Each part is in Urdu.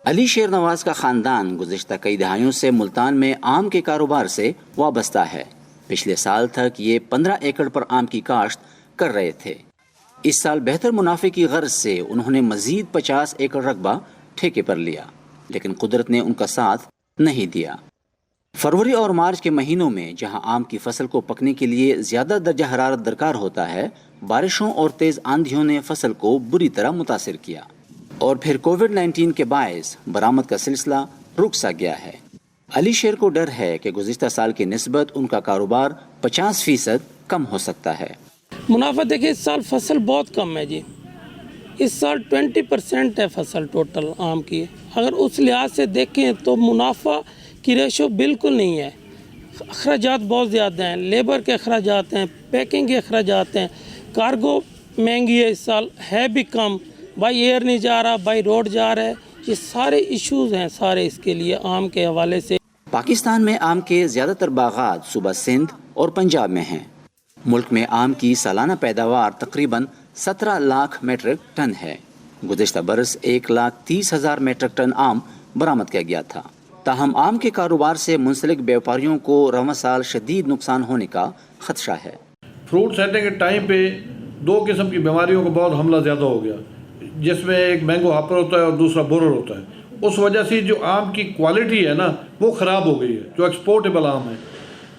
علی شیر نواز کا خاندان گزشتہ کئی دہائیوں سے ملتان میں آم کے کاروبار سے وابستہ ہے۔ پچھلے سال تک یہ 15 ایکڑ پر آم کی کاشت کر رہے تھے۔ اس سال بہتر منافع کی غرض سے انہوں نے مزید 50 ایکڑ رقبہ ٹھیکے پر لیا، لیکن قدرت نے ان کا ساتھ نہیں دیا۔ فروری اور مارچ کے مہینوں میں جہاں آم کی فصل کو پکنے کے لیے زیادہ درجہ حرارت درکار ہوتا ہے، بارشوں اور تیز آندھیوں نے فصل کو بری طرح متاثر کیا، اور پھر کووڈ-19 کے باعث برآمد کا سلسلہ رک سا گیا ہے۔ علی شیر کو ڈر ہے کہ گزشتہ سال کی نسبت ان کا کاروبار 50% کم ہو سکتا ہے۔ منافع دیکھیں، اس سال فصل بہت کم ہے جی، اس سال 20% ہے فصل ٹوٹل آم کی۔ اگر اس لحاظ سے دیکھیں تو منافع کی ریشو بالکل نہیں ہے۔ اخراجات بہت زیادہ ہیں، لیبر کے اخراجات ہیں، پیکنگ کے اخراجات ہیں، کارگو مہنگی ہے، اس سال ہے بھی کم، بائی ایئر نہیں جا رہا، بائی روڈ جا رہا ہے۔ یہ سارے ایشوز ہیں سارے اس کے لیے آم کے حوالے سے۔ پاکستان میں آم کے زیادہ تر باغات صوبہ سندھ اور پنجاب میں ہیں۔ ملک میں آم کی سالانہ پیداوار تقریباً 17 لاکھ میٹرک ٹن ہے۔ گزشتہ برس 1,30,000 میٹرک ٹن آم برآمد کیا گیا تھا۔ تاہم آم کے کاروبار سے منسلک بیوپاریوں کو رواں سال شدید نقصان ہونے کا خدشہ ہے۔ فروٹ سیٹنگ کے ٹائم پہ 2 قسم کی بیماریوں کا بہت حملہ زیادہ ہو گیا، جس میں ایک مینگو ہاپر ہوتا ہے اور دوسرا بورر ہوتا ہے۔ اس وجہ سے جو آم کی کوالٹی ہے نا وہ خراب ہو گئی ہے، جو ایکسپورٹیبل آم ہے۔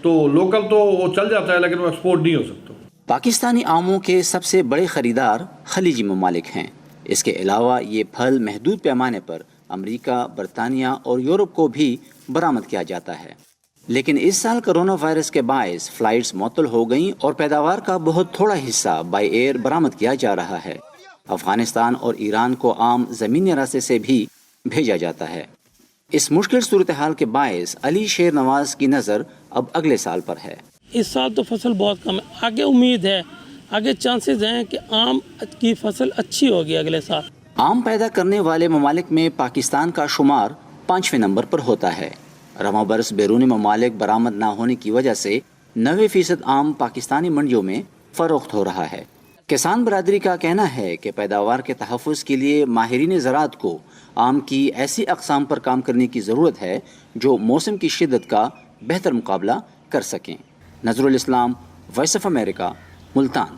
تو لوکل تو وہ چل جاتا ہے لیکن وہ ایکسپورٹ نہیں ہو سکتا۔ پاکستانی آموں کے سب سے بڑے خریدار خلیجی ممالک ہیں۔ اس کے علاوہ یہ پھل محدود پیمانے پر امریکہ، برطانیہ اور یورپ کو بھی برآمد کیا جاتا ہے۔ لیکن اس سال کرونا وائرس کے باعث فلائٹس معطل ہو گئیں اور پیداوار کا بہت تھوڑا حصہ بائی ایئر برآمد کیا جا رہا ہے۔ افغانستان اور ایران کو آم زمینی راستے سے بھی بھیجا جاتا ہے۔ اس مشکل صورتحال کے باعث علی شیر نواز کی نظر اب اگلے سال پر ہے۔ اس سال تو فصل بہت کم ہے، آگے امید ہے، آگے چانسز ہیں کہ آم کی فصل اچھی ہوگی اگلے سال۔ آم پیدا کرنے والے ممالک میں پاکستان کا شمار 5ویں نمبر پر ہوتا ہے۔ رواں برس بیرونی ممالک برآمد نہ ہونے کی وجہ سے 90% آم پاکستانی منڈیوں میں فروخت ہو رہا ہے۔ کسان برادری کا کہنا ہے کہ پیداوار کے تحفظ کے لیے ماہرین زراعت کو آم کی ایسی اقسام پر کام کرنے کی ضرورت ہے جو موسم کی شدت کا بہتر مقابلہ کر سکیں۔ نظر الاسلام، وائس آف امریکہ، ملتان۔